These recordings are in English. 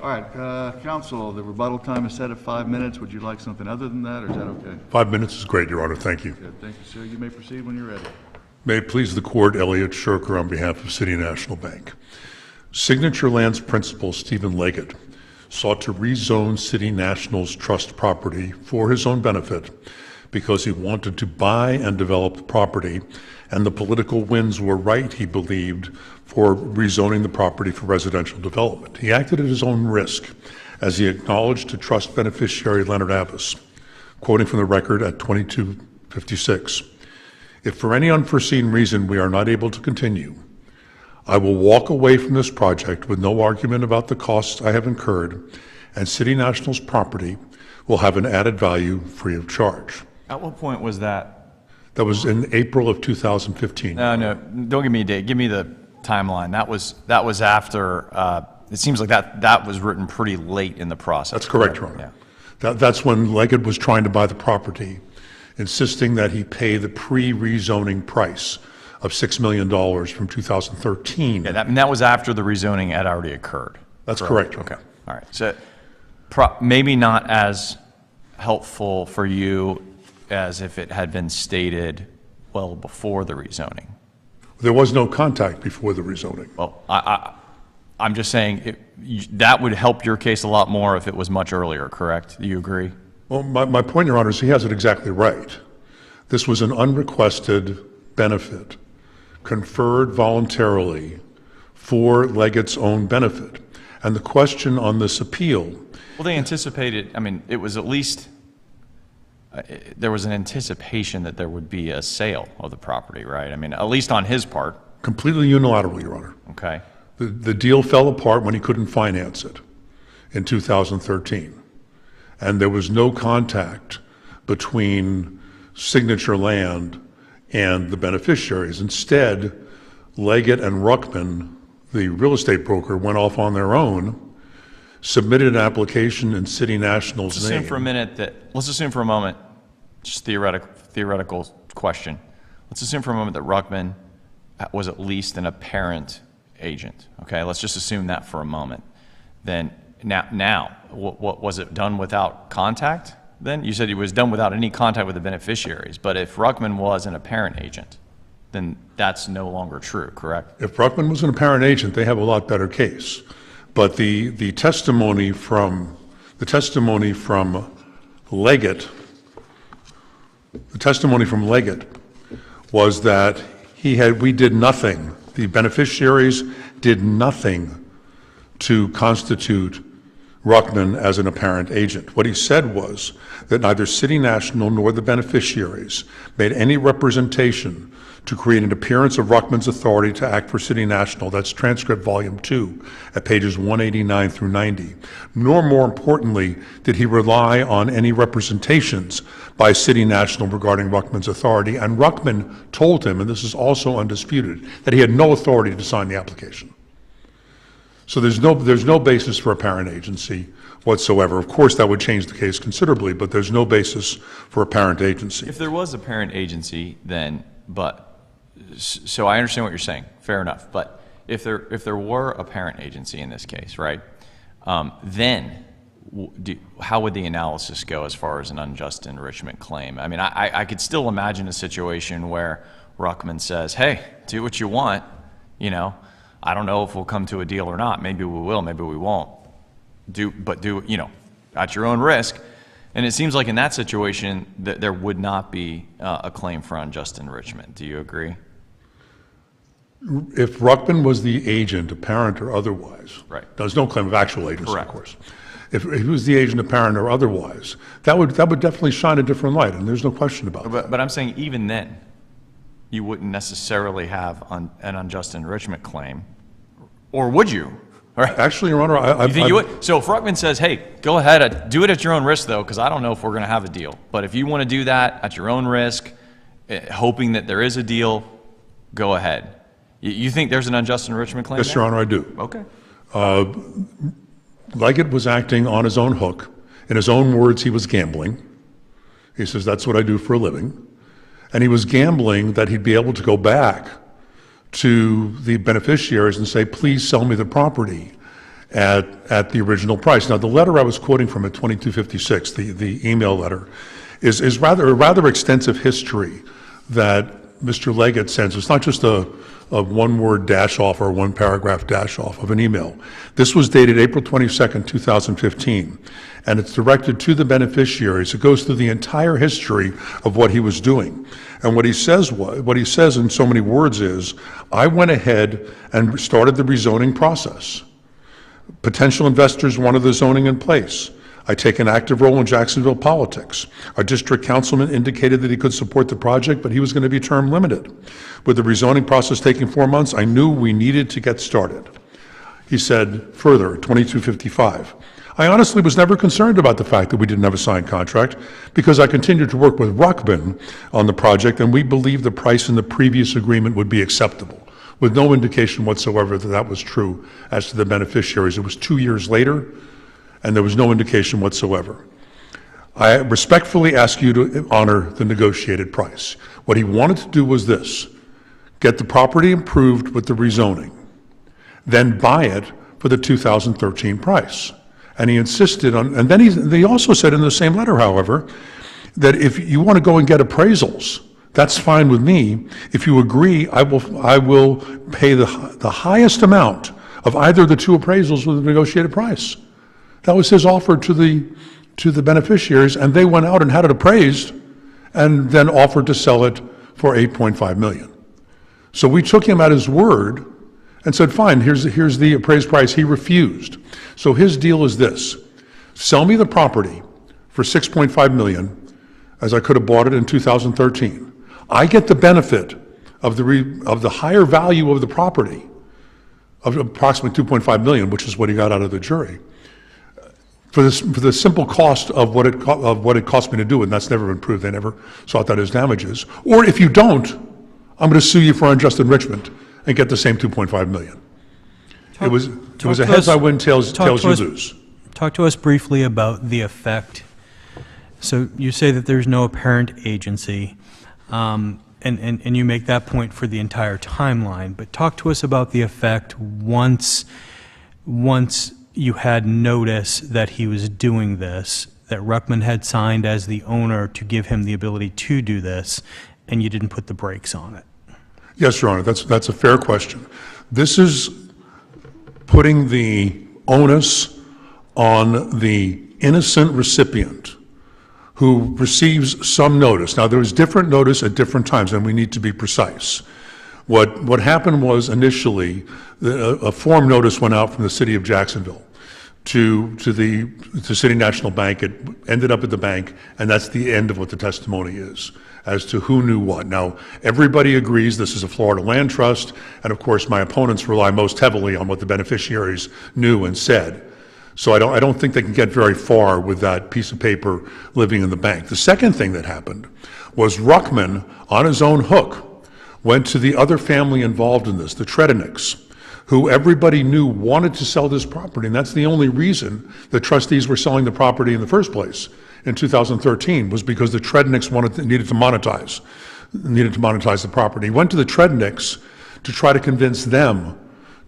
All right, counsel, the rebuttal time is set at 5 minutes. Would you like something other than that, or is that okay? 5 minutes is great, Your Honor. Thank you. Good, thank you, sir. You may proceed when you're ready. May it please the court, Elliot Shurker on behalf of City National Bank. Signature Land's principal, Stephen Leggett, sought to rezone City National's trust property for his own benefit because he wanted to buy and develop the property, and the political winds were right, he believed, for rezoning the property for residential development. He acted at his own risk, as he acknowledged to trust beneficiary Leonard Abbas, quoting from the record at 2256, "If for any unforeseen reason we are not able to continue, I will walk away from this project with no argument about the costs I have incurred, and City National's property will have an added value free of charge." At what point was that? That was in April of 2015. No, don't give me a date. Give me the timeline. That was after. It seems like that was written pretty late in the process. That's correct, Your Honor. Yeah. That's when Leggett was trying to buy the property, insisting that he pay the pre-rezoning price of $6 million from 2013. Yeah, that was after the rezoning had already occurred. That's correct, Your Honor. Okay. All right. So maybe not as helpful for you as if it had been stated well before the rezoning. There was no contact before the rezoning. Well, I'm just saying that would help your case a lot more if it was much earlier, correct? Do you agree? Well, my point, Your Honor, is he has it exactly right. This was an unrequested benefit conferred voluntarily for Leggett's own benefit. And the question on this appeal... Well, they anticipated, I mean, it was at least... there was an anticipation that there would be a sale of the property, right? I mean, at least on his part. Completely unilateral, Your Honor. Okay. The deal fell apart when he couldn't finance it in 2013. And there was no contact between Signature Land and the beneficiaries. Instead, Leggett and Ruckman, the real estate broker, went off on their own, submitted an application in City National's name. Let's assume for a moment, just theoretical question. Let's assume for a moment that Ruckman was at least an apparent agent. Okay, let's just assume that for a moment. Then now, what was it done without contact? Then you said it was done without any contact with the beneficiaries. But if Ruckman was an apparent agent, then that's no longer true, correct? If Ruckman was an apparent agent, they have a lot better case. But the testimony from Leggett, was that we did nothing. The beneficiaries did nothing to constitute Ruckman as an apparent agent. What he said was that neither City National nor the beneficiaries made any representation to create an appearance of Ruckman's authority to act for City National. That's transcript volume 2 at pages 189 through 90. Nor, more importantly, did he rely on any representations by City National regarding Ruckman's authority. And Ruckman told him, and this is also undisputed, that he had no authority to sign the application. So there's no basis for apparent agency whatsoever. Of course, that would change the case considerably, but there's no basis for apparent agency. If there was apparent agency, then, so I understand what you're saying, fair enough. But if there were apparent agency in this case, right, then how would the analysis go as far as an unjust enrichment claim? I mean, I could still imagine a situation where Ruckman says, hey, do what you want, you know, I don't know if we'll come to a deal or not. Maybe we will, maybe we won't. But do, you know, at your own risk. And it seems like in that situation that there would not be a claim for unjust enrichment. Do you agree? If Ruckman was the agent, apparent or otherwise, right. There's no claim of actual agency, Correct. Of course. If he was the agent, apparent or otherwise, that would definitely shine a different light, and there's no question about that. But I'm saying even then, you wouldn't necessarily have an unjust enrichment claim, or would you? Right. Actually, Your Honor, you think you would? So if Ruckman says, hey, go ahead, do it at your own risk, though, because I don't know if we're going to have a deal. But if you want to do that at your own risk, hoping that there is a deal, go ahead. You think there's an unjust enrichment claim? Yes, there? Your Honor, I do. Okay. Leggett was acting on his own hook. In his own words, he was gambling. He says, that's what I do for a living. And he was gambling that he'd be able to go back to the beneficiaries and say, please sell me the property. at the original price. Now, the letter I was quoting from at 2256, the email letter, is rather a rather extensive history that Mr. Leggett sends. It's not just a one-word dash-off or one-paragraph dash-off of an email. This was dated April 22nd, 2015, and it's directed to the beneficiaries. It goes through the entire history of what he was doing. And what he says in so many words is, I went ahead and started the rezoning process. Potential investors wanted the zoning in place. I take an active role in Jacksonville politics. Our district councilman indicated that he could support the project, but he was going to be term limited. With the rezoning process taking 4 months, I knew we needed to get started. He said further, 2255, I honestly was never concerned about the fact that we didn't have a signed contract because I continued to work with Ruckman on the project, and we believed the price in the previous agreement would be acceptable, with no indication whatsoever that that was true as to the beneficiaries. It was 2 years later, and there was no indication whatsoever. I respectfully ask you to honor the negotiated price. What he wanted to do was this: get the property improved with the rezoning, then buy it for the 2013 price. And he insisted on, and then he also said in the same letter, however, that if you want to go and get appraisals, that's fine with me. If you agree, I will pay the highest amount of either of the two appraisals with the negotiated price. That was his offer to the beneficiaries, and they went out and had it appraised and then offered to sell it for $8.5 million. So we took him at his word and said, fine, here's the appraised price. He refused. So his deal is this: sell me the property for $6.5 million, as I could have bought it in 2013. I get the benefit of the higher value of the property, of approximately $2.5 million, which is what he got out of the jury, for the simple cost of what it cost me to do it, and that's never been proved. They never sought that as damages. Or if you don't, I'm going to sue you for unjust enrichment and get the same $2.5 million. It was a heads I win, tails you lose. Talk to us briefly about the effect. So you say that there's no apparent agency, and you make that point for the entire timeline, but talk to us about the effect once you had notice that he was doing this, that Ruckman had signed as the owner to give him the ability to do this, and you didn't put the brakes on it. Yes, Your Honor, that's a fair question. This is putting the onus on the innocent recipient who receives some notice. Now, there was different notice at different times, and we need to be precise. What happened was initially a form notice went out from the city of Jacksonville to City National Bank. It ended up at the bank, and that's the end of what the testimony is as to who knew what. Now, everybody agrees this is a Florida land trust, and of course my opponents rely most heavily on what the beneficiaries knew and said. So I don't think they can get very far with that piece of paper living in the bank. The second thing that happened was Ruckman, on his own hook, went to the other family involved in this, the Tredenicks, who everybody knew wanted to sell this property, and that's the only reason the trustees were selling the property in the first place in 2013, was because the Tredenicks needed to monetize the property. He went to the Tredenicks to try to convince them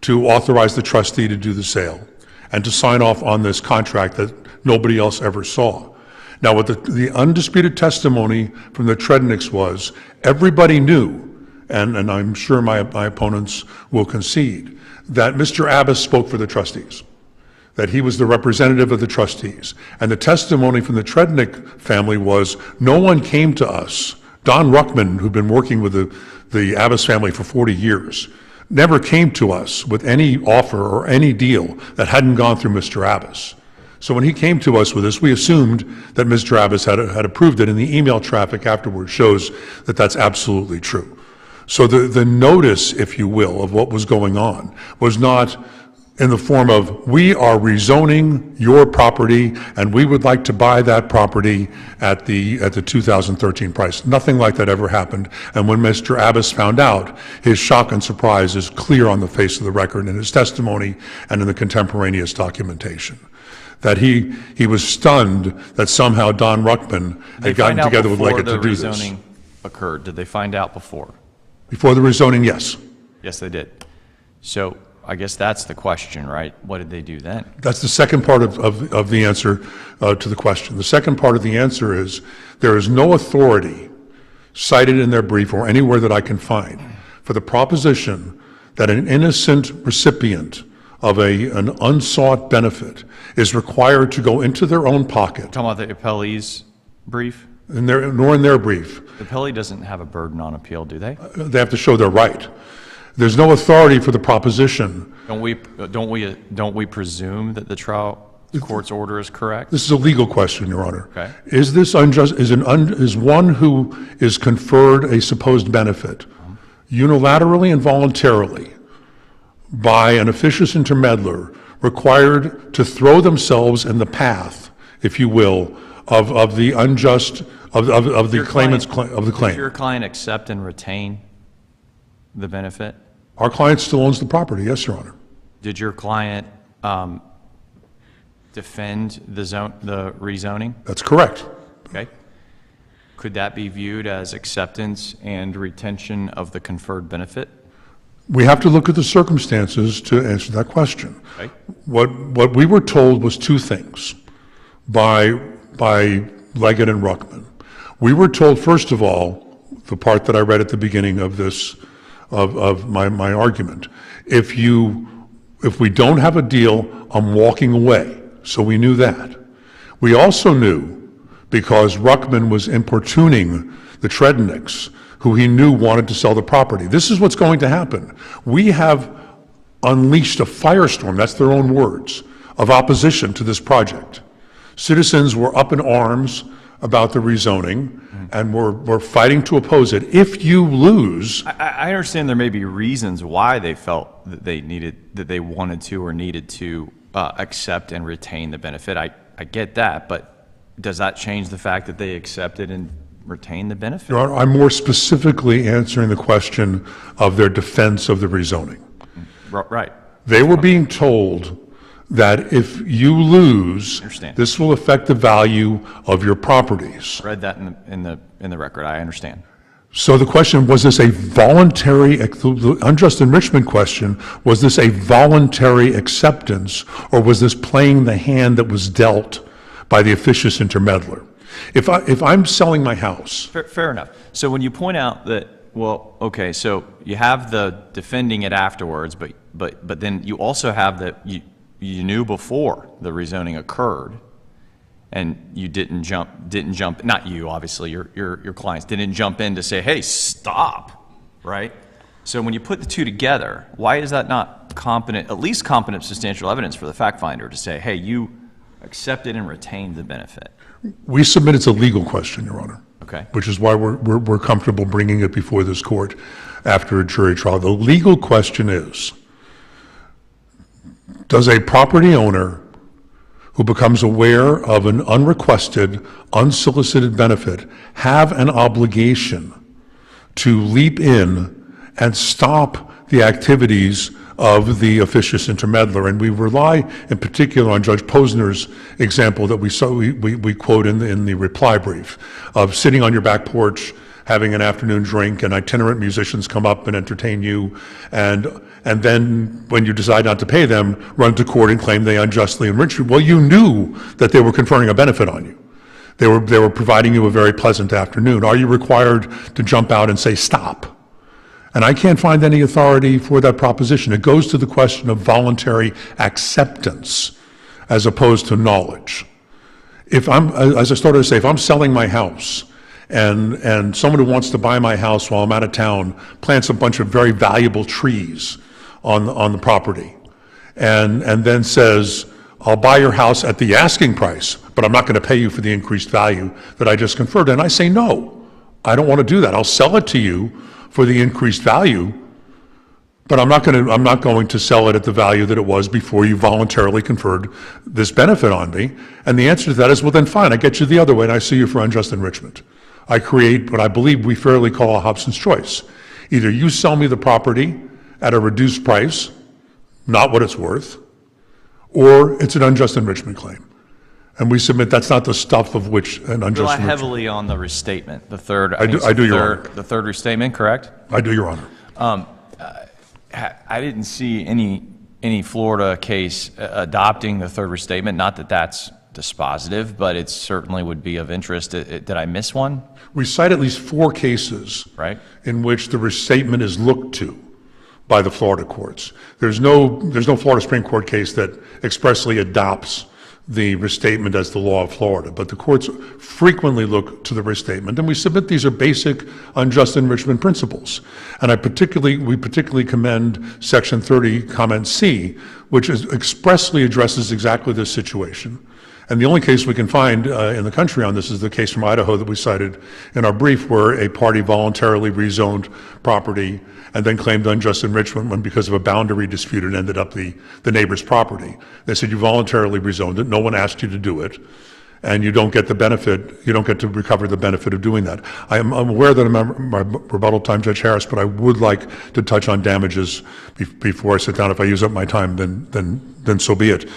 to authorize the trustee to do the sale and to sign off on this contract that nobody else ever saw. Now, what the undisputed testimony from the Tredenicks was, everybody knew, and I'm sure my opponents will concede, that Mr. Abbas spoke for the trustees, that he was the representative of the trustees. And the testimony from the Trednick family was, no one came to us. Don Ruckman, who'd been working with the Abbas family for 40 years, never came to us with any offer or any deal that hadn't gone through Mr. Abbas. So when he came to us with this, we assumed that Mr. Abbas had approved it, and the email traffic afterwards shows that that's absolutely true. So the notice, if you will, of what was going on was not in the form of, we are rezoning your property and we would like to buy that property at the 2013 price. Nothing like that ever happened. And when Mr. Abbas found out, his shock and surprise is clear on the face of the record in his testimony and in the contemporaneous documentation. That he was stunned that somehow Don Ruckman had gotten together with Leggett to do this. Before the rezoning occurred, did they find out before? Before the rezoning, yes. Yes, they did. So I guess that's the question, right? What did they do then? That's the second part of the answer to the question. The second part of the answer is there is no authority cited in their brief or anywhere that I can find for the proposition that an innocent recipient of an unsought benefit is required to go into their own pocket, Talking about the appellee's brief? nor in their brief. The appellee doesn't have a burden on appeal, do they? They have to show they're right. There's no authority for the proposition. Don't we presume that the trial court's order is correct? This is a legal question, Your Honor. Okay. Is this unjust, is one who is conferred a supposed benefit unilaterally and voluntarily by an officious intermeddler required to throw themselves in the path, if you will, of the unjust, of the claimant's, of the Did claim? your client accept and retain the benefit? Our client still owns the property, yes, Your Honor. Did your client defend the rezoning? That's correct. Okay. Could that be viewed as acceptance and retention of the conferred benefit? We have to look at the circumstances to answer that question. Okay. What we were told was two things by Leggett and Ruckman. We were told, first of all, the part that I read at the beginning of this, of my argument, if we don't have a deal, I'm walking away. So we knew that. We also knew, because Ruckman was importuning the Trednicks, who he knew wanted to sell the property. This is what's going to happen. We have unleashed a firestorm, that's their own words, of opposition to this project. Citizens were up in arms about the rezoning, and were fighting to oppose it. If you lose... I understand there may be reasons why they felt that they wanted to or needed to accept and retain the benefit. I get that, but does that change the fact that they accepted and retained the benefit? Your Honor, I'm more specifically answering the question of their defense of the rezoning. Right. They were being told that if you lose, Understand. this will affect the value of your properties. Read that in the record. I understand. So the question, was this a voluntary, the unjust enrichment question, was this a voluntary acceptance, or was this playing the hand that was dealt by the officious intermeddler? If I'm selling my house... Fair enough. So when you point out that, well, okay, so you have the defending it afterwards, but then you also have that you knew before the rezoning occurred, and you didn't jump, not you, obviously, your clients didn't jump in to say, hey, stop, right? So when you put the two together, why is that not competent, at least competent substantial evidence for the fact finder to say, hey, you accepted and retained the benefit? We submit it's a legal question, Your Honor. Okay. Which is why we're comfortable bringing it before this court after a jury trial. The legal question is, does a property owner who becomes aware of an unrequested, unsolicited benefit have an obligation to leap in and stop the activities of the officious intermeddler? And we rely in particular on Judge Posner's example that we quote in the reply brief of sitting on your back porch, having an afternoon drink, and itinerant musicians come up and entertain you, and then when you decide not to pay them, run to court and claim they unjustly enriched you. Well, you knew that they were conferring a benefit on you. They were providing you a very pleasant afternoon. Are you required to jump out and say stop? And I can't find any authority for that proposition. It goes to the question of voluntary acceptance as opposed to knowledge. If I'm, as I started to say, if I'm selling my house and someone who wants to buy my house while I'm out of town plants a bunch of very valuable trees on the property and then says, I'll buy your house at the asking price, but I'm not going to pay you for the increased value that I just conferred. And I say, no, I don't want to do that. I'll sell it to you for the increased value, but I'm not going to sell it at the value that it was before you voluntarily conferred this benefit on me. And the answer to that is, well, then fine, I get you the other way and I sue you for unjust enrichment. I create what I believe we fairly call a Hobson's choice. Either you sell me the property at a reduced price, not what it's worth, or it's an unjust enrichment claim. And we submit that's not the stuff of which an unjust Rely enrichment. heavily on the restatement, the third. I do, Your Honor. The third restatement, correct? I do, Your Honor. I didn't see any any Florida case adopting the third restatement. Not that that's dispositive, but it certainly would be of interest. Did I miss one? We cite at least 4 cases Right. in which the restatement is looked to by the Florida courts. There's no Florida Supreme Court case that expressly adopts the restatement as the law of Florida, but the courts frequently look to the restatement, and we submit these are basic unjust enrichment principles. And we particularly commend Section 30, Comment C, which expressly addresses exactly this situation. And the only case we can find in the country on this is the case from Idaho that we cited in our brief, where a party voluntarily rezoned property and then claimed unjust enrichment when, because of a boundary dispute, it ended up the neighbor's property. They said, you voluntarily rezoned it, no one asked you to do it, and you don't get the benefit, you don't get to recover the benefit of doing that. I'm aware that I'm at my rebuttal time, Judge Harris, but I would like to touch on damages before I sit down. If I use up my time, then so be it.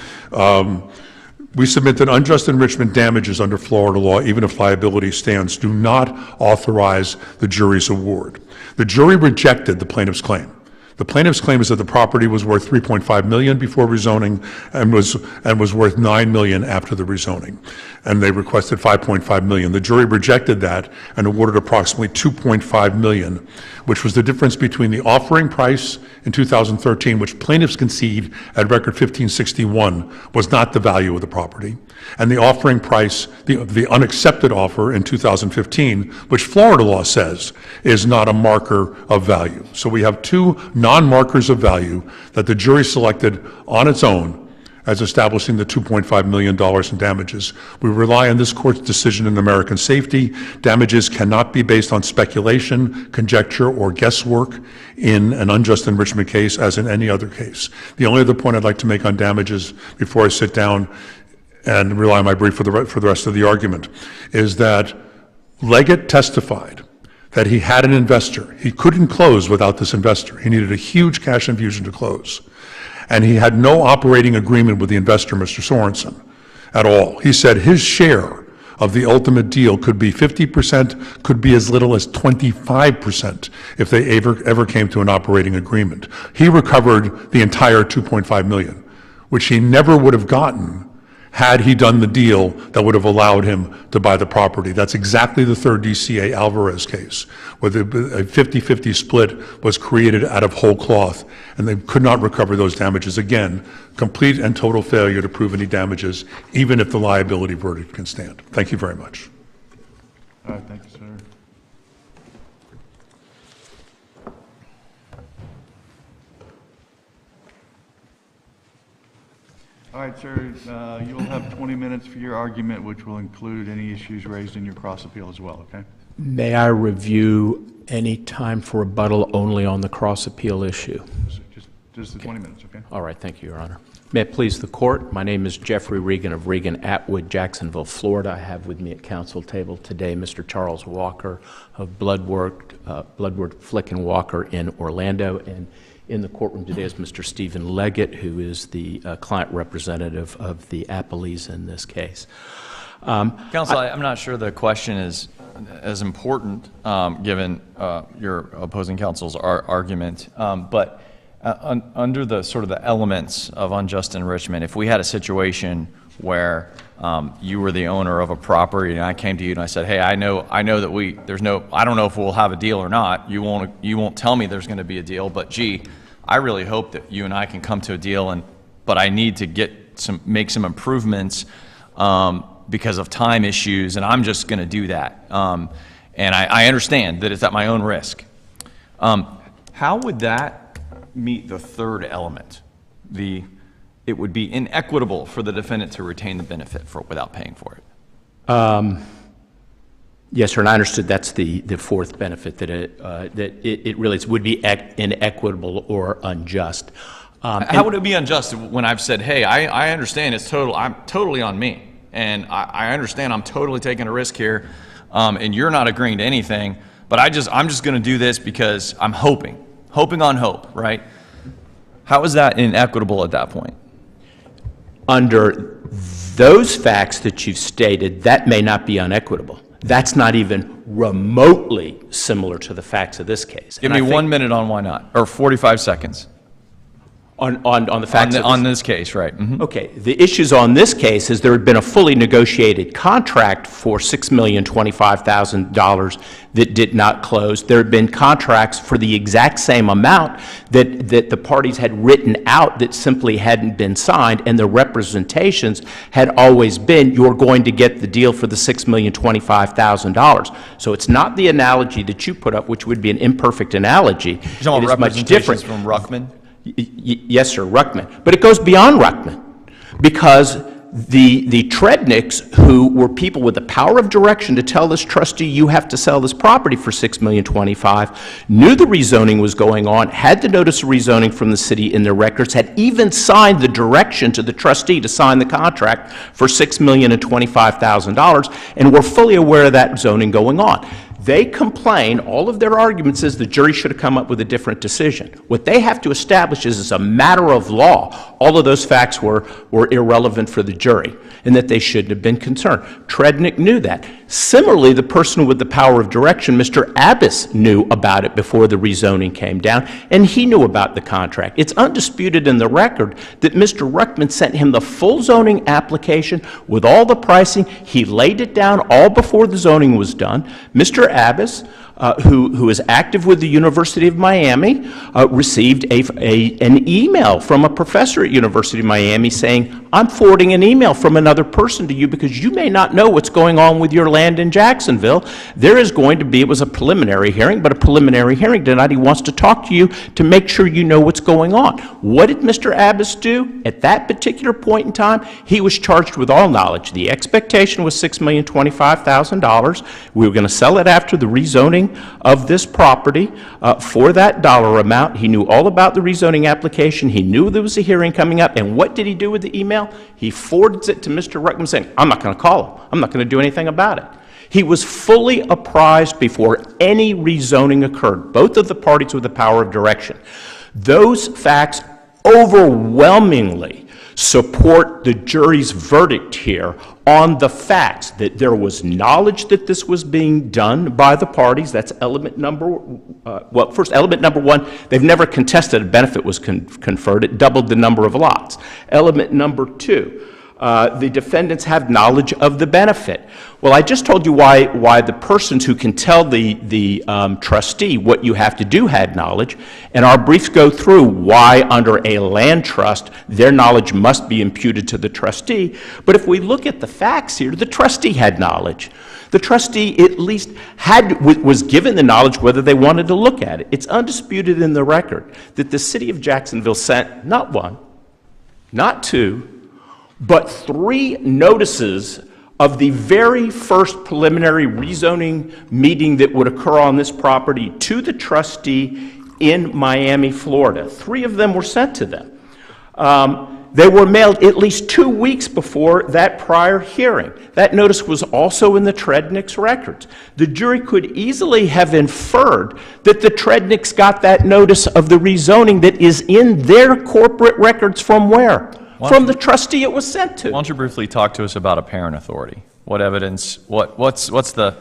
We submit that unjust enrichment damages under Florida law, even if liability stands, do not authorize the jury's award. The jury rejected the plaintiff's claim. The plaintiff's claim is that the property was worth $3.5 million before rezoning and was worth $9 million after the rezoning. And they requested $5.5 million. The jury rejected that and awarded approximately $2.5 million, which was the difference between the offering price in 2013, which plaintiffs concede at record 1561 was not the value of the property, and the offering price, the unaccepted offer in 2015, which Florida law says is not a marker of value. So we have 2 non-markers of value that the jury selected on its own as establishing the $2.5 million in damages. We rely on this court's decision in American Safety. Damages cannot be based on speculation, conjecture, or guesswork in an unjust enrichment case as in any other case. The only other point I'd like to make on damages before I sit down and rely on my brief for the rest of the argument is that Leggett testified that he had an investor. He couldn't close without this investor. He needed a huge cash infusion to close. And he had no operating agreement with the investor, Mr. Sorensen, at all. He said his share of the ultimate deal could be 50%, could be as little as 25% if they ever came to an operating agreement. He recovered the entire $2.5 million, which he never would have gotten had he done the deal that would have allowed him to buy the property. That's exactly the third DCA Alvarez case, where a 50-50 split was created out of whole cloth, and they could not recover those damages. Again, complete and total failure to prove any damages, even if the liability verdict can stand. Thank you very much. All right, thank you, sir. All right, sir, you'll have 20 minutes for your argument, which will include any issues raised in your cross appeal as well, okay? May I review any time for rebuttal only on the cross appeal issue? Just the 20 minutes, okay? All right, thank you, Your Honor. May it please the court, my name is Jeffrey Regan of Regan Atwood, Jacksonville, Florida. I have with me at council table today Mr. Charles Walker of Bloodworth Flick and Walker in Orlando, and in the courtroom today is Mr. Stephen Leggett, who is the client representative of the appellees in this case. Counsel, I'm not sure the question is as important, given your opposing counsel's argument, but under the sort of the elements of unjust enrichment, if we had a situation where you were the owner of a property and I came to you and I said, hey, I know that I don't know if we'll have a deal or not. You won't tell me there's going to be a deal, but gee, I really hope that you and I can come to a deal, but I need to make some improvements because of time issues, and I'm just going to do that. And I understand that it's at my own risk. How would that meet the third element? It would be inequitable for the defendant to retain the benefit without paying for it. Yes, sir, and I understood that's the fourth benefit, that it really would be inequitable or unjust. How would it be unjust when I've said, hey, I understand I'm totally on me, and I understand I'm totally taking a risk here, and you're not agreeing to anything, but I'm just going to do this because I'm hoping on hope, right? How is that inequitable at that point? Under those facts that you've stated, that may not be unequitable. That's not even remotely similar to the facts of this case. Give me 1 minute on why not, or 45 seconds. On the facts of On this case, right? Mhm. Okay, the issues on this case is there had been a fully negotiated contract for $6,025,000 that did not close. There had been contracts for the exact same amount that the parties had written out that simply hadn't been signed, and the representations had always been, you're going to get the deal for the $6,025,000. So it's not the analogy that you put up, which would be an imperfect analogy. You're talking about It is much different. representations from Ruckman? Yes, sir, Ruckman. But it goes beyond Ruckman, because the Trednicks, who were people with the power of direction to tell this trustee, you have to sell this property for $6,025,000, knew the rezoning was going on, had the notice of rezoning from the city in their records, had even signed the direction to the trustee to sign the contract for $6,025,000, and were fully aware of that zoning going on. They complain, all of their arguments is the jury should have come up with a different decision. What they have to establish is, as a matter of law, all of those facts were irrelevant for the jury, and that they shouldn't have been concerned. Trednick knew that. Similarly, the person with the power of direction, Mr. Abbas, knew about it before the rezoning came down, and he knew about the contract. It's undisputed in the record that Mr. Ruckman sent him the full zoning application with all the pricing. He laid it down all before the zoning was done. Mr. Abbas, who is active with the University of Miami, received an email from a professor at University of Miami saying, I'm forwarding an email from another person to you because you may not know what's going on with your land in Jacksonville. There is going to be, it was a preliminary hearing, but a preliminary hearing tonight. He wants to talk to you to make sure you know what's going on. What did Mr. Abbas do at that particular point in time? He was charged with all knowledge. The expectation was $6,025,000. We were going to sell it after the rezoning of this property for that dollar amount. He knew all about the rezoning application. He knew there was a hearing coming up. And what did he do with the email? He forwards it to Mr. Ruckman saying, I'm not going to call him. I'm not going to do anything about it. He was fully apprised before any rezoning occurred, both of the parties with the power of direction. Those facts overwhelmingly support the jury's verdict here on the facts that there was knowledge that this was being done by the parties. That's element number, first, element number one, they've never contested a benefit was conferred. It doubled the number of lots. Element number two, the defendants have knowledge of the benefit. Well, I just told you why the persons who can tell the trustee what you have to do had knowledge, and our briefs go through why under a land trust their knowledge must be imputed to the trustee. But if we look at the facts here, the trustee had knowledge. The trustee at least was given the knowledge whether they wanted to look at it. It's undisputed in the record that the city of Jacksonville sent not one, not two, but 3 notices of the very first preliminary rezoning meeting that would occur on this property to the trustee in Miami, Florida. 3 of them were sent to them. They were mailed at least 2 weeks before that prior hearing. That notice was also in the Trednick's records. The jury could easily have inferred that the Trednicks got that notice of the rezoning that is in their corporate records from where? From the trustee it was sent to. Why don't you briefly talk to us about apparent authority? What evidence, what's the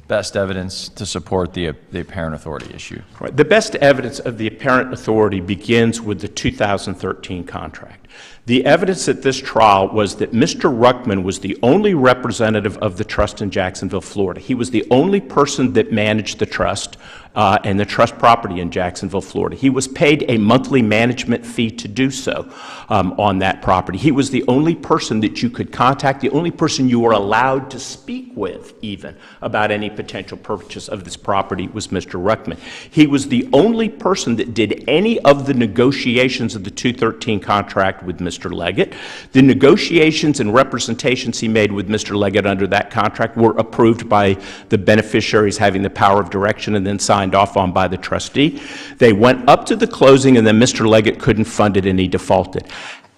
best evidence to support the apparent authority issue? Right. The best evidence of the apparent authority begins with the 2013 contract. The evidence at this trial was that Mr. Ruckman was the only representative of the trust in Jacksonville, Florida. He was the only person that managed the trust and the trust property in Jacksonville, Florida. He was paid a monthly management fee to do so on that property. He was the only person that you could contact, the only person you were allowed to speak with even about any potential purchase of this property was Mr. Ruckman. He was the only person that did any of the negotiations of the 2013 contract with Mr. Leggett. The negotiations and representations he made with Mr. Leggett under that contract were approved by the beneficiaries having the power of direction and then signed off on by the trustee. They went up to the closing and then Mr. Leggett couldn't fund it and he defaulted.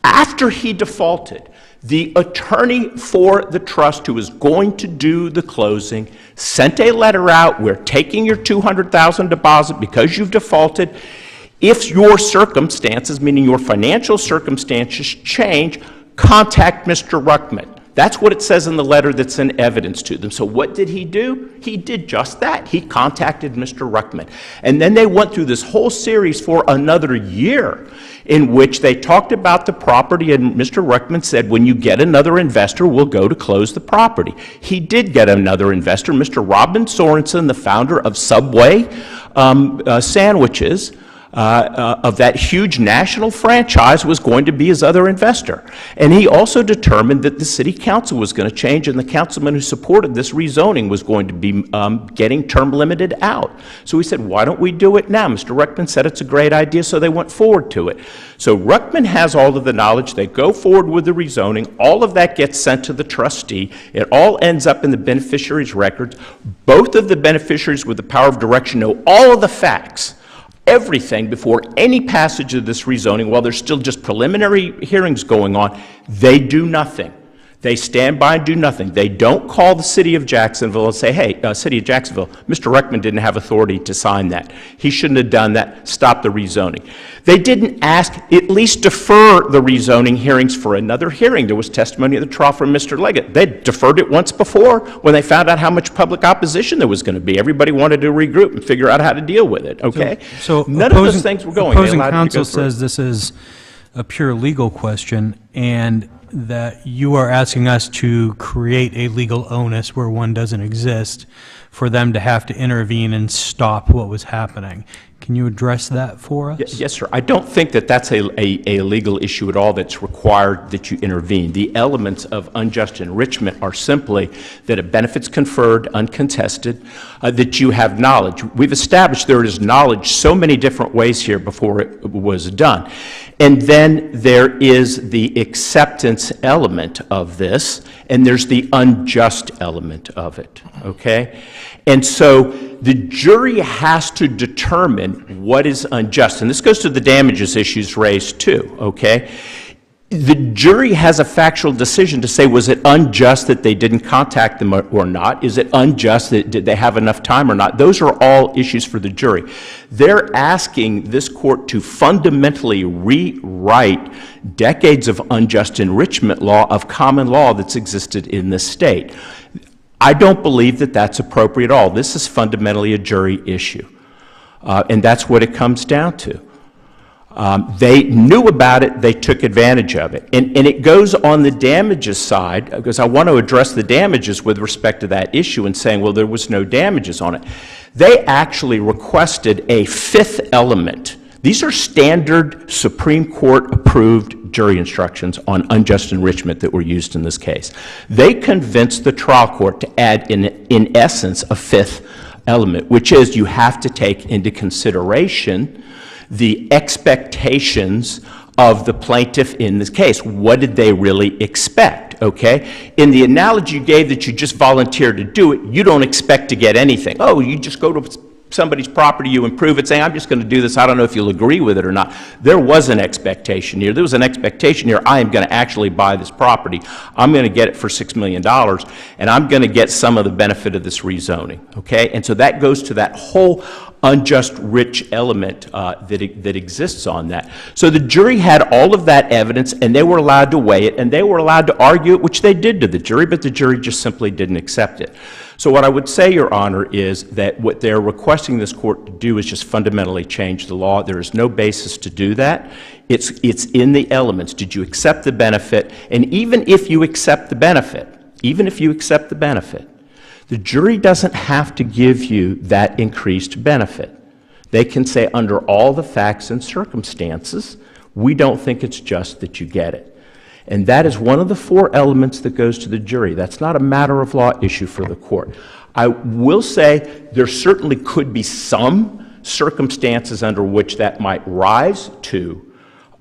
After he defaulted, the attorney for the trust who was going to do the closing sent a letter out, we're taking your $200,000 deposit because you've defaulted. If your circumstances, meaning your financial circumstances, change, contact Mr. Ruckman. That's what it says in the letter that's in evidence to them. So what did he do? He did just that. He contacted Mr. Ruckman. And then they went through this whole series for another year in which they talked about the property, and Mr. Ruckman said, when you get another investor, we'll go to close the property. He did get another investor, Mr. Robin Sorensen, the founder of Subway sandwiches, of that huge national franchise, was going to be his other investor. And he also determined that the city council was going to change, and the councilman who supported this rezoning was going to be getting term limited out. So we said, why don't we do it now? Mr. Ruckman said it's a great idea, so they went forward to it. So Ruckman has all of the knowledge. They go forward with the rezoning. All of that gets sent to the trustee. It all ends up in the beneficiary's records. Both of the beneficiaries with the power of direction know all of the facts, everything, before any passage of this rezoning. While there's still just preliminary hearings going on, they do nothing. They stand by and do nothing. They don't call the city of Jacksonville and say, hey, city of Jacksonville, Mr. Ruckman didn't have authority to sign that. He shouldn't have done that. Stop the rezoning. They didn't ask, at least defer the rezoning hearings for another hearing. There was testimony at the trial from Mr. Leggett. They deferred it once before when they found out how much public opposition there was going to be. Everybody wanted to regroup and figure out how to deal with it, okay? So none of those things were going. They Opposing allowed it to go counsel through. says this is a pure legal question, and that you are asking us to create a legal onus where one doesn't exist for them to have to intervene and stop what was happening. Can you address that for us? Yes, sir. I don't think that that's a legal issue at all that's required that you intervene. The elements of unjust enrichment are simply that a benefit's conferred uncontested, that you have knowledge. We've established there is knowledge so many different ways here before it was done. And then there is the acceptance element of this, and there's the unjust element of it, okay? And so the jury has to determine what is unjust. And this goes to the damages issues raised too, okay? The jury has a factual decision to say, was it unjust that they didn't contact them or not? Is it unjust that did they have enough time or not? Those are all issues for the jury. They're asking this court to fundamentally rewrite decades of unjust enrichment law, of common law that's existed in this state. I don't believe that that's appropriate at all. This is fundamentally a jury issue, and that's what it comes down to. They knew about it, they took advantage of it. And it goes on the damages side, because I want to address the damages with respect to that issue and saying, well, there was no damages on it. They actually requested a fifth element. These are standard Supreme Court approved jury instructions on unjust enrichment that were used in this case. They convinced the trial court to add, in essence, a fifth element, which is you have to take into consideration the expectations of the plaintiff in this case. What did they really expect, okay? In the analogy you gave that you just volunteered to do it, you don't expect to get anything. Oh, you just go to somebody's property, you improve it, saying, I'm just going to do this, I don't know if you'll agree with it or not. There was an expectation here. There was an expectation here, I am going to actually buy this property. I'm going to get it for $6 million, and I'm going to get some of the benefit of this rezoning, okay? And so that goes to that whole unjust rich element that exists on that. So the jury had all of that evidence, and they were allowed to weigh it, and they were allowed to argue it, which they did to the jury, but the jury just simply didn't accept it. So what I would say, Your Honor, is that what they're requesting this court to do is just fundamentally change the law. There is no basis to do that. It's in the elements. Did you accept the benefit? And even if you accept the benefit, the jury doesn't have to give you that increased benefit. They can say, under all the facts and circumstances, we don't think it's just that you get it. And that is one of the four elements that goes to the jury. That's not a matter of law issue for the court. I will say there certainly could be some circumstances under which that might rise to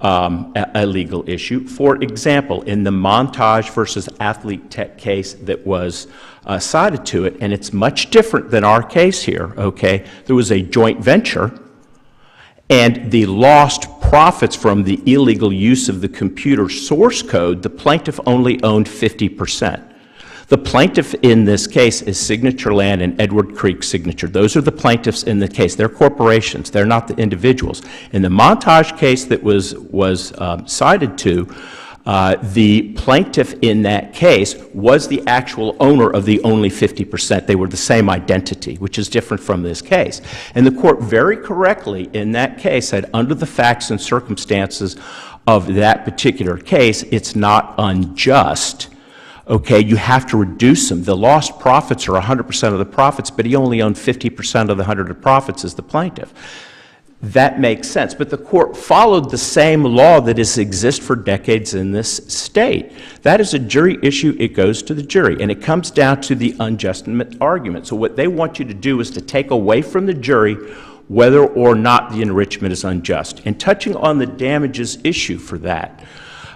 a legal issue. For example, in the Montage versus Athlete Tech case that was cited to it, and it's much different than our case here, okay? There was a joint venture, and the lost profits from the illegal use of the computer source code, the plaintiff only owned 50%. The plaintiff in this case is Signature Land and Edward Creek Signature. Those are the plaintiffs in the case. They're corporations. They're not the individuals. In the Montage case that was cited to, The plaintiff in that case was the actual owner of the only 50%. They were the same identity, which is different from this case. And the court very correctly in that case said, under the facts and circumstances of that particular case, it's not unjust. Okay, you have to reduce them. The lost profits are 100% of the profits, but he only owned 50% of the 100 of profits as the plaintiff. That makes sense. But the court followed the same law that has existed for decades in this state. That is a jury issue. It goes to the jury. And it comes down to the unjust argument. So what they want you to do is to take away from the jury whether or not the enrichment is unjust. And touching on the damages issue for that,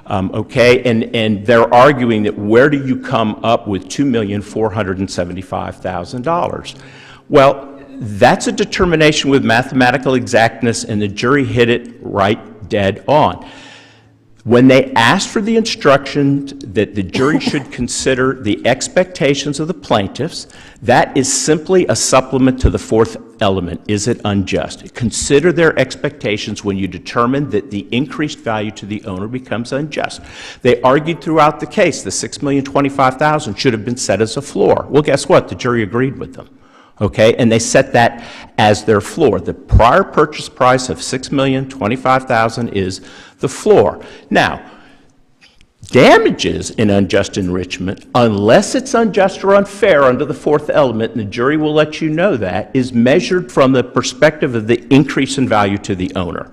okay, and they're arguing that where do you come up with $2,475,000? Well, that's a determination with mathematical exactness, and the jury hit it right dead on. When they asked for the instruction that the jury should consider the expectations of the plaintiffs, that is simply a supplement to the fourth element. Is it unjust? Consider their expectations when you determine that the increased value to the owner becomes unjust. They argued throughout the case the $6,025,000 should have been set as a floor. Well, guess what? The jury agreed with them. Okay, and they set that as their floor. The prior purchase price of $6,025,000 is the floor. Now, damages in unjust enrichment, unless it's unjust or unfair under the fourth element, and the jury will let you know that, is measured from the perspective of the increase in value to the owner.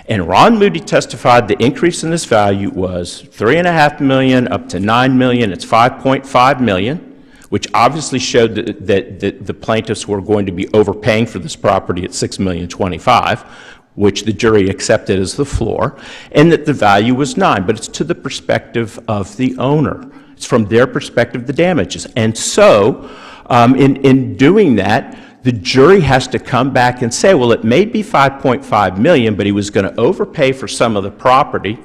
And Ron Moody testified the increase in this value was $3.5 million up to $9 million. It's $5.5 million. Which obviously showed that the plaintiffs were going to be overpaying for this property at $6,025,000, which the jury accepted as the floor, and that the value was $9. But it's to the perspective of the owner. It's from their perspective the damages. And so, in doing that, the jury has to come back and say, well, it may be $5.5 million, but he was going to overpay for some of the property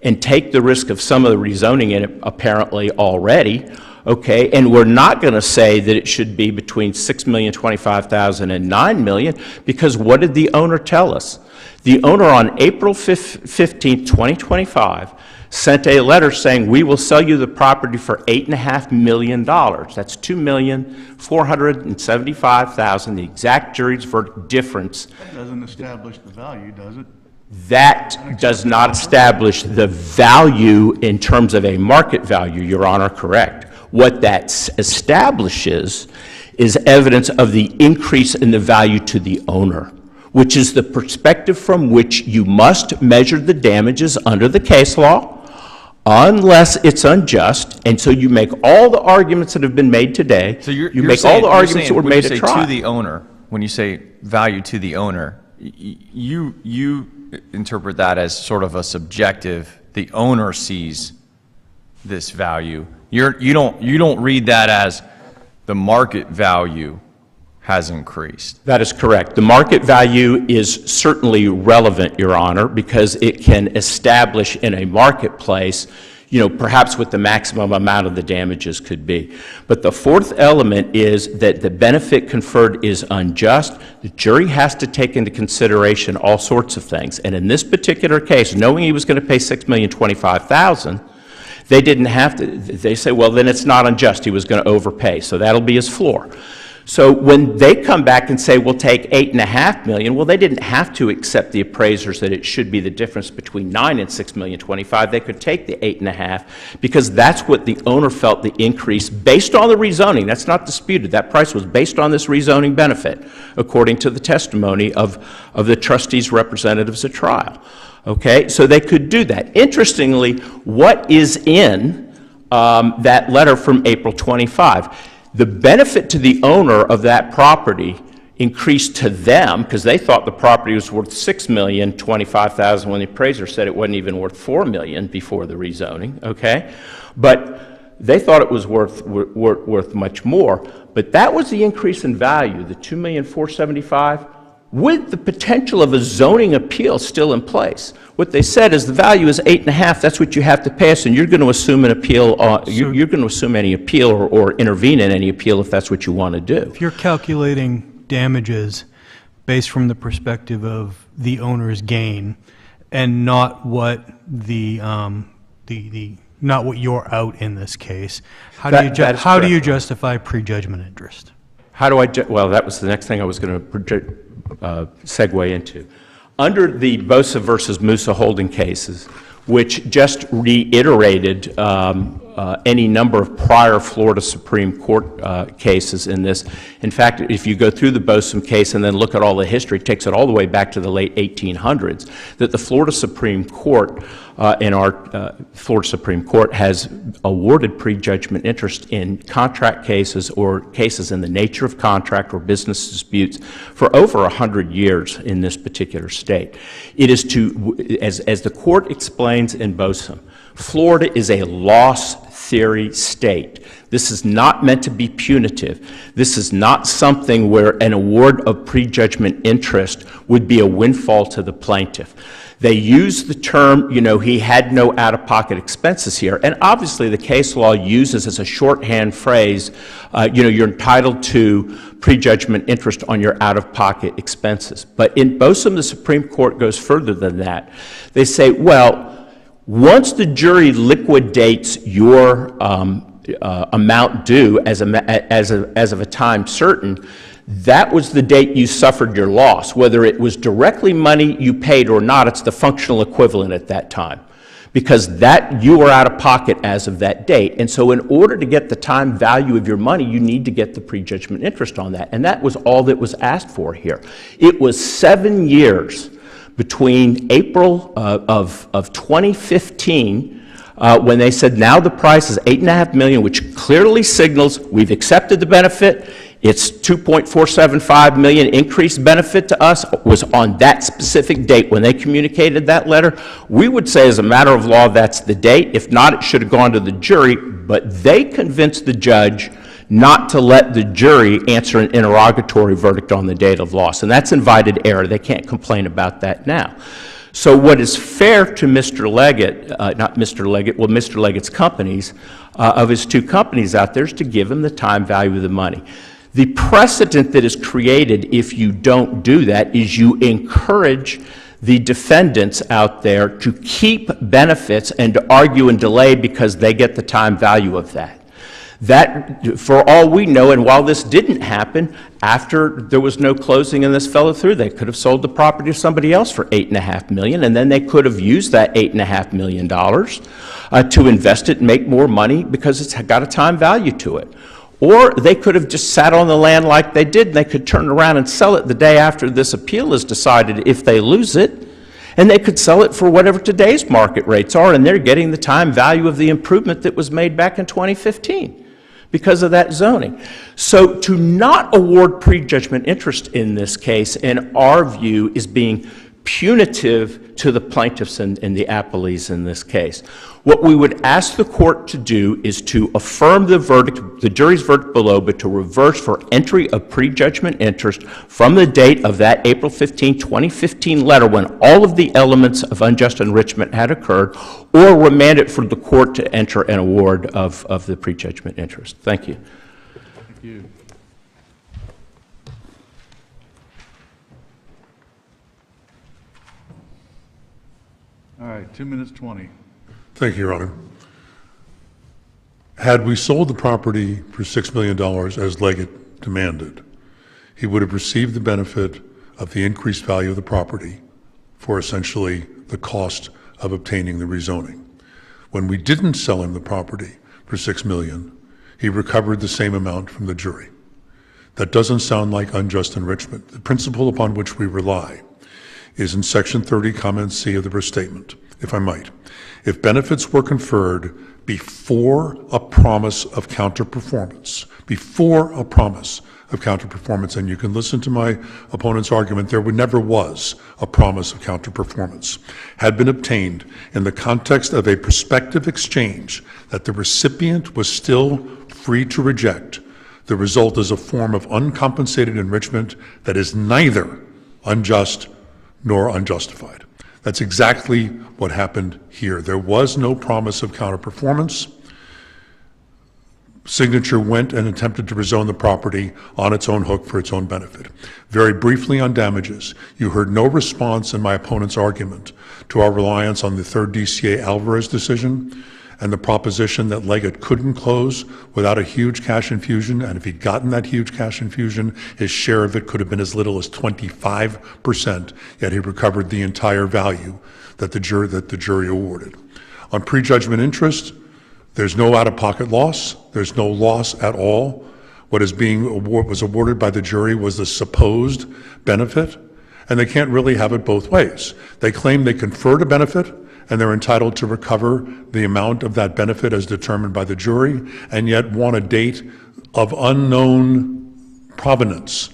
and take the risk of some of the rezoning in it apparently already. Okay, and we're not going to say that it should be between $6,025,000 and $9 million, because what did the owner tell us? The owner on April 15, 2025, sent a letter saying, we will sell you the property for $8.5 million. That's $2,475,000, the exact jury's verdict difference. That doesn't establish the value, does it? That does not establish the value in terms of a market value, Your Honor, correct. What that establishes is evidence of the increase in the value to the owner, which is the perspective from which you must measure the damages under the case law, unless it's unjust. And so you make all the arguments that have been made today. So you make all the arguments that were made at trial. To the owner, when you say value to the owner, you interpret that as sort of a subjective, the owner sees this value. You don't read that as the market value has increased. That is correct. The market value is certainly relevant, Your Honor, because it can establish in a marketplace, perhaps what the maximum amount of the damages could be. But the fourth element is that the benefit conferred is unjust. The jury has to take into consideration all sorts of things. And in this particular case, knowing he was going to pay $6,025,000, they didn't have to, they say, well, then it's not unjust. He was going to overpay, so that'll be his floor. So when they come back and say, we'll take $8.5 million, well, they didn't have to accept the appraisers that it should be the difference between $9 and $6,025,000. They could take the $8.5 because that's what the owner felt the increase based on the rezoning. That's not disputed. That price was based on this rezoning benefit, according to the testimony of the trustees' representatives at trial. Okay, so they could do that. Interestingly, what is in that letter from April 25? The benefit to the owner of that property increased to them because they thought the property was worth $6,025,000 when the appraiser said it wasn't even worth $4 million before the rezoning. Okay, but they thought it was worth much more. But that was the increase in value, the $2,475,000. With the potential of a zoning appeal still in place. What they said is the value is $8.5. That's what you have to pay us, and you're going to assume an appeal. You're going to assume any appeal or intervene in any appeal if that's what you want to do. If you're calculating damages based from the perspective of the owner's gain and not what the the not what you're out in this case. How That is how do you correct. justify prejudgment interest? How do I, well, that was the next thing I was going to segue into. Under the Bosa versus Musa holding cases, which just reiterated any number of prior Florida Supreme Court cases in this. In fact, if you go through the Bosa case and then look at all the history, it takes it all the way back to the late 1800s, that the Florida Supreme Court, Florida Supreme Court has awarded prejudgment interest in contract cases or cases in the nature of contract or business disputes for over 100 years in this particular state. It is to, as the court explains in Bosa, Florida is a loss theory state. This is not meant to be punitive. This is not something where an award of prejudgment interest would be a windfall to the plaintiff. They use the term, he had no out-of-pocket expenses here. And obviously the case law uses as a shorthand phrase, you're entitled to prejudgment interest on your out-of-pocket expenses. But in Bosa, the Supreme Court goes further than that. They say, well, once the jury liquidates your amount due as of a time certain, that was the date you suffered your loss. Whether it was directly money you paid or not, it's the functional equivalent at that time, because that you were out of pocket as of that date. And so in order to get the time value of your money, you need to get the prejudgment interest on that. And that was all that was asked for here. It was 7 years between April of 2015, when they said now the price is $8.5 million, which clearly signals we've accepted the benefit. It's $2.475 million increased benefit to us, was on that specific date when they communicated that letter. We would say as a matter of law that's the date. If not, it should have gone to the jury, but they convinced the judge not to let the jury answer an interrogatory verdict on the date of loss. And that's invited error. They can't complain about that now. So what is fair to Mr. Leggett, Mr. Leggett's companies, of his two companies out there, is to give him the time value of the money. The precedent that is created if you don't do that is you encourage the defendants out there to keep benefits and to argue and delay because they get the time value of that. That, for all we know, and while this didn't happen, after there was no closing and this fell through, they could have sold the property to somebody else for $8.5 million, and then they could have used that $8.5 million to invest it and make more money because it's got a time value to it. Or they could have just sat on the land like they did, and they could turn around and sell it the day after this appeal is decided if they lose it. And they could sell it for whatever today's market rates are, and they're getting the time value of the improvement that was made back in 2015 because of that zoning. So to not award prejudgment interest in this case, in our view, is being punitive to the plaintiffs and the appellees in this case. What we would ask the court to do is to affirm the verdict, the jury's verdict below, but to reverse for entry of prejudgment interest from the date of that April 15, 2015 letter when all of the elements of unjust enrichment had occurred, or remand it for the court to enter an award of the prejudgment interest. Thank you. Thank you. All right, 2 minutes 20. Thank you, Your Honor. Had we sold the property for $6 million as Leggett demanded, he would have received the benefit of the increased value of the property for essentially the cost of obtaining the rezoning. When we didn't sell him the property for $6 million, he recovered the same amount from the jury. That doesn't sound like unjust enrichment. The principle upon which we rely is in Section 30, Comment C of the restatement, if I might. If benefits were conferred before a promise of counterperformance, and you can listen to my opponent's argument, there never was a promise of counterperformance, had been obtained in the context of a prospective exchange that the recipient was still free to reject, the result is a form of uncompensated enrichment that is neither unjust nor unjustified. That's exactly what happened here. There was no promise of counterperformance. Signature went and attempted to rezone the property on its own hook for its own benefit. Very briefly on damages, you heard no response in my opponent's argument to our reliance on the 3rd DCA Alvarez decision and the proposition that Leggett couldn't close without a huge cash infusion, and if he'd gotten that huge cash infusion, his share of it could have been as little as 25%, yet he recovered the entire value that the jury awarded. On prejudgment interest, there's no out-of-pocket loss. There's no loss at all. What was awarded by the jury was the supposed benefit, and they can't really have it both ways. They claim they conferred a benefit, and they're entitled to recover the amount of that benefit as determined by the jury, and yet want a date of unknown provenance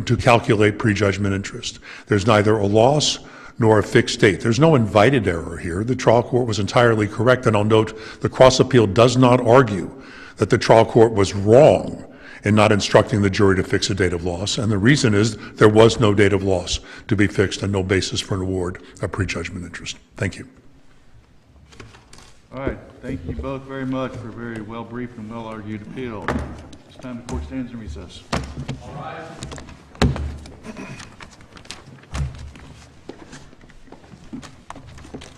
to calculate prejudgment interest. There's neither a loss nor a fixed date. There's no invited error here. The trial court was entirely correct, and I'll note the cross appeal does not argue that the trial court was wrong in not instructing the jury to fix a date of loss, and the reason is there was no date of loss to be fixed and no basis for an award of prejudgment interest. Thank you. All right, thank you both very much for a very well-briefed and well-argued appeal. It's time the court stands in recess. All right.